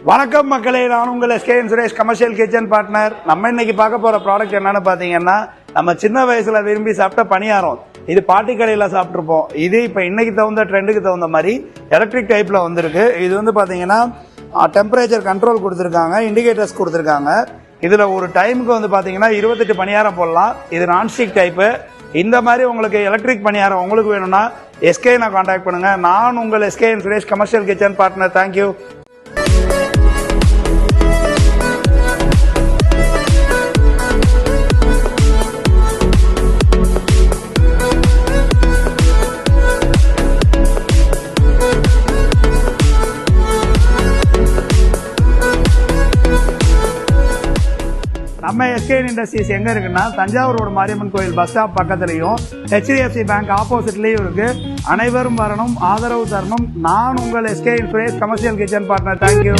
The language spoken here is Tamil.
வணக்கம் மக்களே, நான் உங்கள் SKN Suresh, commercial kitchen partner. நம்ம இன்னைக்கு பார்க்க போற ப்ராடக்ட் என்னன்னு பாத்தீங்கன்னா, நம்ம சின்ன வயசுல விரும்பி சாப்பிட்ட பணியாரம். இது பாட்டி கடையில சாப்பிட்டுருப்போம். இது இப்ப இன்னைக்கு தகுந்த ட்ரெண்டுக்கு தகுந்த மாதிரி எலக்ட்ரிக் டைப்ல வந்திருக்கு. இது வந்து பாத்தீங்கன்னா டெம்பரேச்சர் கண்ட்ரோல் கொடுத்துருக்காங்க, இண்டிகேட்டர்ஸ் கொடுத்துருக்காங்க. இதுல ஒரு டைமுக்கு வந்து பாத்தீங்கன்னா 28 பணியாரம் போடலாம். இது நான்ஸ்டிக் டைப்பு. இந்த மாதிரி உங்களுக்கு எலக்ட்ரிக் பணியாரம் உங்களுக்கு வேணும்னா எஸ்கேனை கான்டாக்ட் பண்ணுங்க. நான் உங்கள் SKN Suresh, commercial kitchen partner. Thank you. நம்ம எஸ்கேஎன் இண்டஸ்ட்ரீஸ் எங்க இருக்குன்னா, தஞ்சாவூர் ரோடு மாரியம்மன் கோயில் பஸ் ஸ்டாப் பக்கத்துலயும், HDFC பேங்க் ஆப்போசிட்லயும் இருக்கு. அனைவரும் வரணும், ஆதரவு தரணும். நான் உங்கள் SKN Suresh, commercial kitchen partner. Thank you.